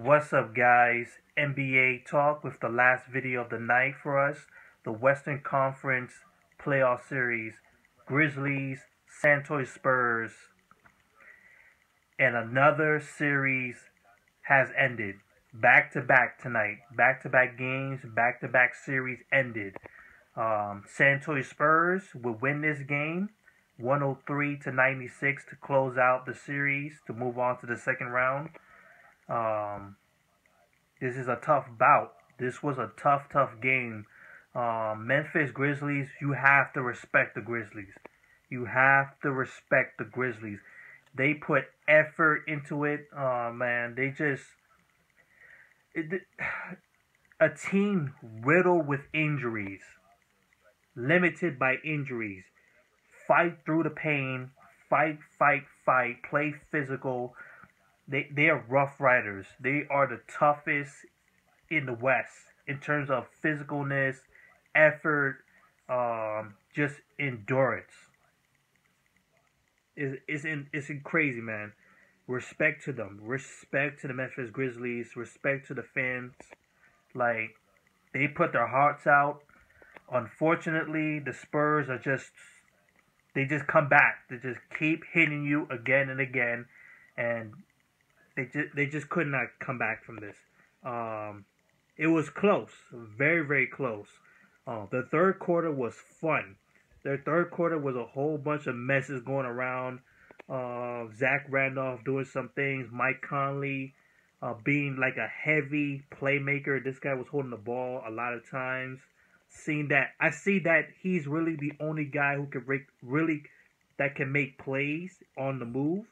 What's up, guys? NBA talk with the last video of the night for us. The Western Conference playoff series. Grizzlies, San Antonio Spurs. And another series has ended. Back to back tonight. Back to back games, back to back series ended. San Antonio Spurs will win this game 103-96 to close out the series to move on to the second round. This is a tough bout. This was a tough game. Memphis Grizzlies, you have to respect the Grizzlies. You have to respect the Grizzlies. They put effort into it. Man, a team riddled with injuries, limited by injuries. Fight through the pain. Fight. Play physical. They are rough riders. They are the toughest in the West in terms of physicalness, effort, just endurance. It's crazy, man. Respect to them. Respect to the Memphis Grizzlies. Respect to the fans. Like, they put their hearts out. Unfortunately, the Spurs they just come back. They just keep hitting you again and again, and they just could not come back from this. It was close, very close. The third quarter was fun. Their third quarter was a whole bunch of messes going around. Zach Randolph doing some things. Mike Conley being like a heavy playmaker. This guy was holding the ball a lot of times. I see that he's really the only guy who can that can make plays on the move.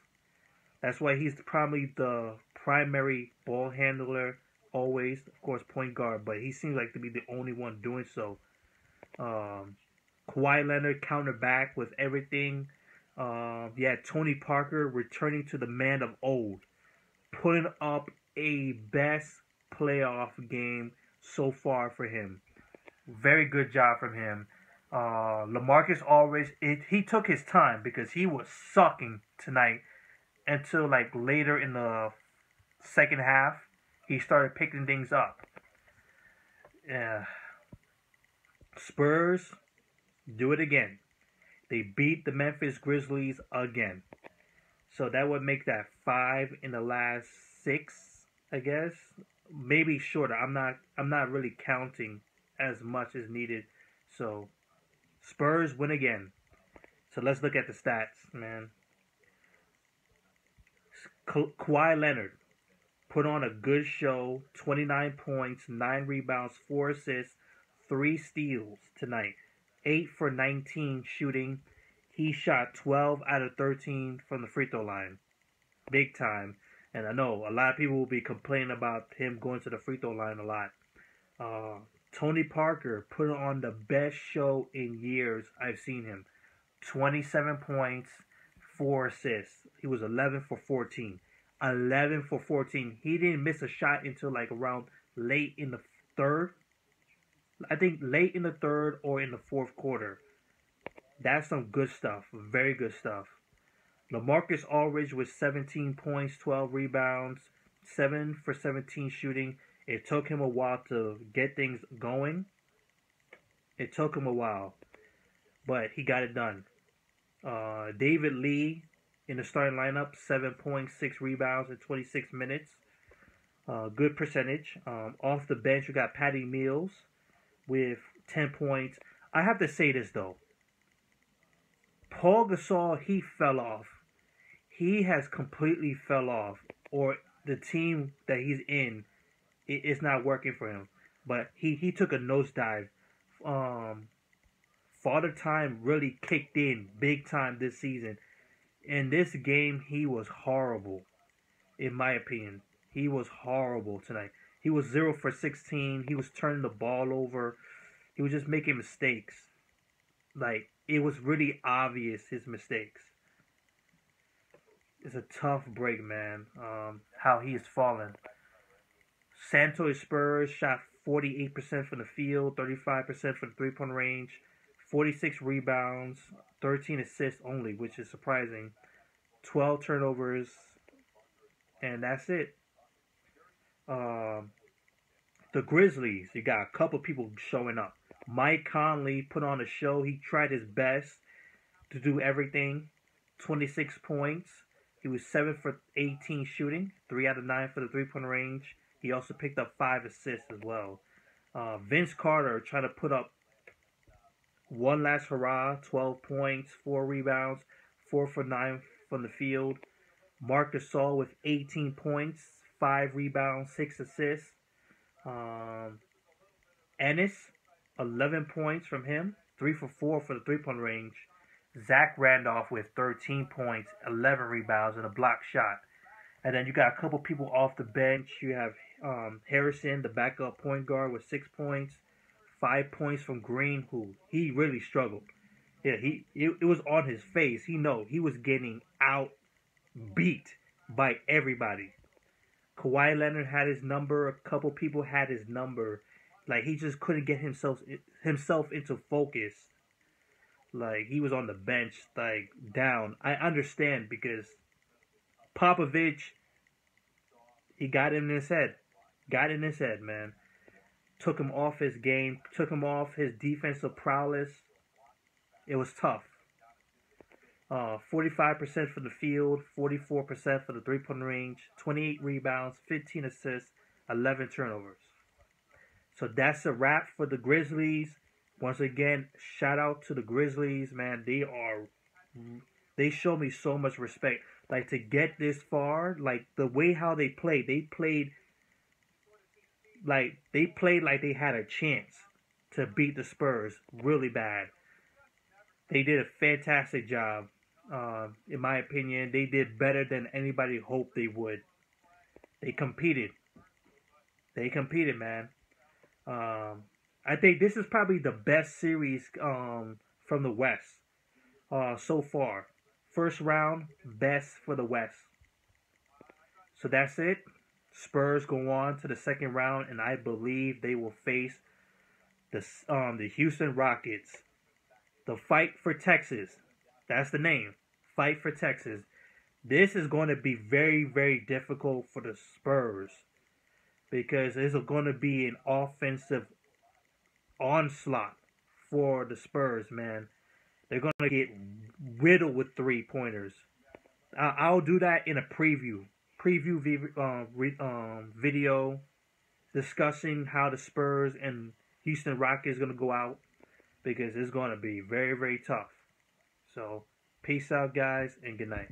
That's why he's probably the primary ball handler always. Of course, point guard, but he seems like to be the only one doing so. Kawhi Leonard countered back with everything. Tony Parker returning to the man of old, putting up a best playoff game so far for him. Very good job from him. LaMarcus Aldridge, he took his time because he was sucking tonight until like later in the second half. He started picking things up. Spurs do it again. They beat the Memphis Grizzlies again. So that would make that 5 in the last 6, I guess. Maybe shorter. I'm not really counting as much as needed. So Spurs win again. So let's look at the stats, man. Kawhi Leonard put on a good show. 29 points, 9 rebounds, 4 assists, 3 steals tonight. 8 for 19 shooting. He shot 12 out of 13 from the free throw line. Big time. And I know a lot of people will be complaining about him going to the free throw line a lot. Tony Parker put on the best show in years I've seen him. 27 points, 4 assists. He was 11 for 14. 11 for 14. He didn't miss a shot until like around late in the third. I think late in the third or in the fourth quarter. That's some good stuff. Very good stuff. LaMarcus Aldridge with 17 points, 12 rebounds, 7 for 17 shooting. It took him a while to get things going. It took him a while, but he got it done. David Lee in the starting lineup, 7 points, 6 rebounds in 26 minutes. Good percentage. Off the bench, you got Patty Mills with 10 points. I have to say this, though. Paul Gasol, he fell off. He has completely fell off. Or the team that he's in, it's not working for him. But he took a nosedive. Father Time really kicked in big time this season. In this game, he was horrible. In my opinion, he was horrible tonight. He was 0 for 16. He was turning the ball over. He was just making mistakes. Like, it was really obvious, his mistakes. It's a tough break, man, how he has fallen. San Antonio Spurs shot 48% from the field, 35% from the three-point range, 46 rebounds, 13 assists only, which is surprising. 12 turnovers, and that's it. Um, the Grizzlies, you got a couple people showing up. Mike Conley put on a show. He tried his best to do everything. 26 points. He was 7 for 18 shooting, 3 out of 9 for the three-point range. He also picked up 5 assists as well. Vince Carter trying to put up one last hurrah, 12 points, 4 rebounds, 4 for 9 from the field. Marc Gasol with 18 points, 5 rebounds, 6 assists. Ennis, 11 points from him, 3 for 4 for the three-point range. Zach Randolph with 13 points, 11 rebounds, and a block shot. And then you got a couple people off the bench. You have Harrison, the backup point guard, with 6 points, 5 points from Green, who he really struggled. Yeah, it was on his face. He was getting out beat by everybody. Kawhi Leonard had his number. A couple people had his number. Like, he just couldn't get himself into focus. Like, he was on the bench, like, down. I understand, because Popovich, he got in his head. Got in his head, man. Took him off his game. Took him off his defensive prowess. It was tough. 45% from the field, 44% for the three-point range, 28 rebounds, 15 assists, 11 turnovers. So that's a wrap for the Grizzlies. Once again, shout out to the Grizzlies, man. They show me so much respect. Like, to get this far, like, the way how they played like they had a chance to beat the Spurs really bad. They did a fantastic job. In my opinion, they did better than anybody hoped they would. They competed. Man. I think this is probably the best series from the West so far. First round, best for the West. So that's it. Spurs go on to the second round, and I believe they will face the Houston Rockets. The Fight for Texas. That's the name. Fight for Texas. This is going to be very, very difficult for the Spurs, because this is going to be an offensive onslaught for the Spurs, man. They're going to get riddled with three-pointers. I'll do that in a preview video discussing how the Spurs and Houston Rockets are going to go out, because it's going to be very, very tough. So, peace out, guys, and good night.